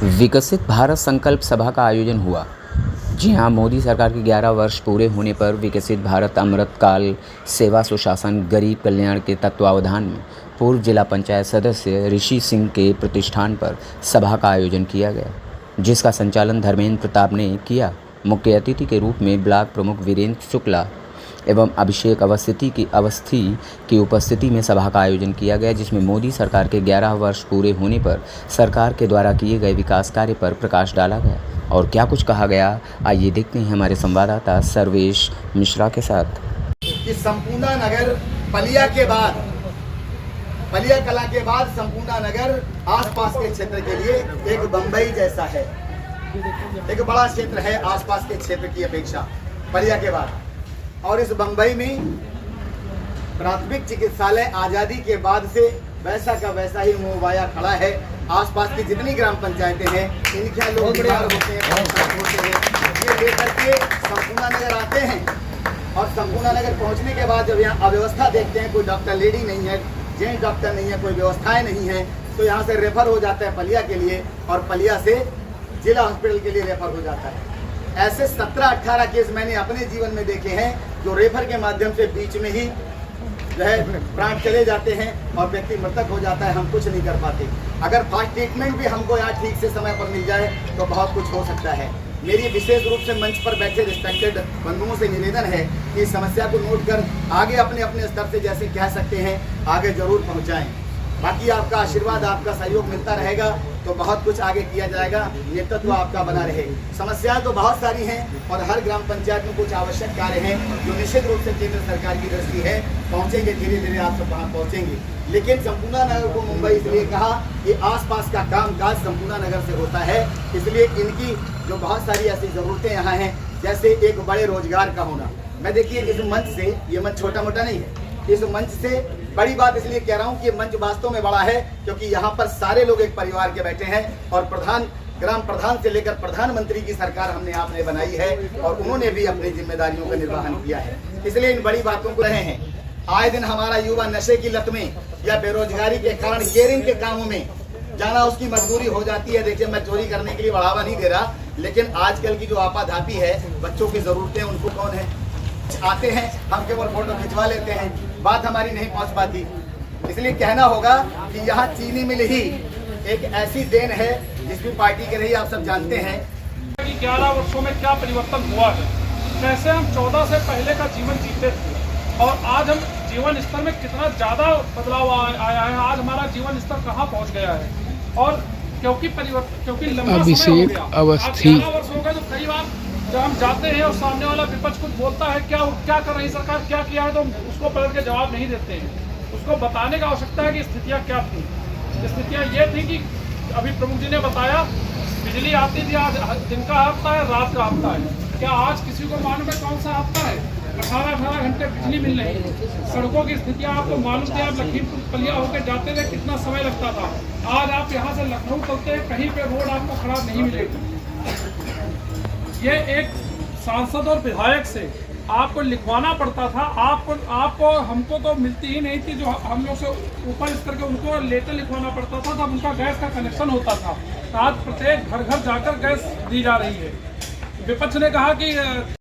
विकसित भारत संकल्प सभा का आयोजन हुआ। जी हां, मोदी सरकार के 11 वर्ष पूरे होने पर विकसित भारत अमृत काल सेवा सुशासन गरीब कल्याण के तत्वावधान में पूर्व जिला पंचायत सदस्य ऋषि सिंह के प्रतिष्ठान पर सभा का आयोजन किया गया, जिसका संचालन धर्मेंद्र प्रताप ने किया। मुख्य अतिथि के रूप में ब्लॉक प्रमुख वीरेंद्र शुक्ला एवं अभिषेक अवस्थी की उपस्थिति में सभा का आयोजन किया गया, जिसमें मोदी सरकार के 11 वर्ष पूरे होने पर सरकार के द्वारा किए गए विकास कार्य पर प्रकाश डाला गया। और क्या कुछ कहा गया, आइए देखते हैं हमारे संवाददाता सर्वेश मिश्रा के साथ। कि संपूर्णा नगर पलिया के बाद, पलिया कला के बाद संपूर्णा नगर आसपास के क्षेत्र के लिए एक बंबई जैसा है, एक बड़ा क्षेत्र है आसपास के क्षेत्र की अपेक्षा पलिया के बाद। और इस बंबई में प्राथमिक चिकित्सालय आज़ादी के बाद से वैसा का वैसा ही मुहैया खड़ा है। आसपास की जितनी ग्राम पंचायतें हैं, इनके लोग बीमार होते हैं, ये लेकर के संपूर्णा नगर आते हैं। और संपूर्णा नगर पहुंचने के बाद जब यहाँ अव्यवस्था देखते हैं, कोई डॉक्टर लेडी नहीं है, जेंट्स डॉक्टर नहीं है, कोई व्यवस्थाएं नहीं है, तो यहाँ से रेफर हो जाता है पलिया के लिए, और पलिया से जिला हॉस्पिटल के लिए रेफर हो जाता है। ऐसे 17-18 केस मैंने अपने जीवन में देखे हैं, जो रेफर के माध्यम से बीच में ही जो है प्राण चले जाते हैं और व्यक्ति मृतक हो जाता है। हम कुछ नहीं कर पाते। अगर फास्ट ट्रीटमेंट भी हमको यहाँ ठीक से समय पर मिल जाए तो बहुत कुछ हो सकता है। मेरी विशेष रूप से मंच पर बैठे रिस्पेक्टेड बंधुओं से निवेदन है कि इस समस्या को नोट कर आगे अपने अपने स्तर से जैसे कह सकते हैं आगे जरूर पहुँचाएँ। बाकी आपका आशीर्वाद, आपका सहयोग मिलता रहेगा तो बहुत कुछ आगे किया जाएगा। नेतृत्व आपका बना रहे। समस्याएं तो बहुत सारी हैं और हर ग्राम पंचायत में कुछ आवश्यक कार्य हैं जो निश्चित रूप से केंद्र सरकार की दृष्टि है, पहुंचेंगे, धीरे धीरे आप सब वहाँ पहुंचेंगे। लेकिन संपूर्णा नगर को मुंबई इसलिए कहा कि आसपास का काम काज संपूर्णा नगर से होता है, इसलिए इनकी जो बहुत सारी ऐसी ज़रूरतें यहाँ हैं, जैसे एक बड़े रोजगार का होना। मैं देखिए इस मंच से, ये मंच छोटा मोटा नहीं है, इस मंच से बड़ी बात इसलिए कह रहा हूँ कि मंच वास्तव में बड़ा है क्योंकि यहाँ पर सारे लोग एक परिवार के बैठे हैं और ग्राम प्रधान से लेकर प्रधानमंत्री की सरकार हमने आपने बनाई है और उन्होंने भी अपनी जिम्मेदारियों का निर्वहन किया है। इसलिए इन बड़ी बातों को रहे हैं। आए दिन हमारा युवा नशे की लत में या बेरोजगारी के कारण केयरिंग के कामों में जाना उसकी मजबूरी हो जाती है। देखिए, मैं चोरी करने के लिए बढ़ावा नहीं दे रहा, लेकिन आजकल की जो आपाधापी है, बच्चों की जरूरतें, उनको कौन है आते हैं, हम केवल फोटो खिंचवा लेते हैं, बात हमारी नहीं पहुंच पाती। इसलिए कहना होगा कि यहाँ चीनी मिल ही एक ऐसी देन है जिसकी पार्टी के रही आप सब जानते हैं कि 11 वर्षों में क्या परिवर्तन हुआ है, कैसे हम 14 से पहले का जीवन जीते थे और आज हम जीवन स्तर में कितना ज़्यादा बदलाव आया है। आज हमारा जीवन स्तर कहाँ पहुँच गया है। और क्योंकि लंबा समय हो गया, 11 वर्ष हो गए, तो कई बार जब हम जाते हैं और सामने वाला विपक्ष कुछ बोलता है क्या कर रही सरकार, क्या किया है, तो उसको पलट के जवाब नहीं देते हैं। उसको बताने का आवश्यकता है कि स्थितियाँ क्या थी। स्थितियाँ ये थी कि अभी प्रमुख जी ने बताया, बिजली आती थी, आज दिन का हफ्ता है, रात का हफ्ता है। क्या आज किसी को मालूम है कौन सा हफ्ता है? 18 घंटे बिजली मिल रही है। सड़कों की स्थितियाँ आपको मालूम थी, आप लखीमपुर पलिया होकर जाते थे कितना समय लगता था। आज आप यहाँ से लखनऊ चलते हैं, कहीं पे रोड आपको खराब नहीं मिलेगी। ये एक सांसद और विधायक से आपको लिखवाना पड़ता था। आपको हमको तो मिलती ही नहीं थी, जो हम लोग से ऊपर इस करके उनको लेटर लिखवाना पड़ता था, तब उनका गैस का कनेक्शन होता था। आज प्रत्येक घर घर जाकर गैस दी जा रही है। विपक्ष ने कहा कि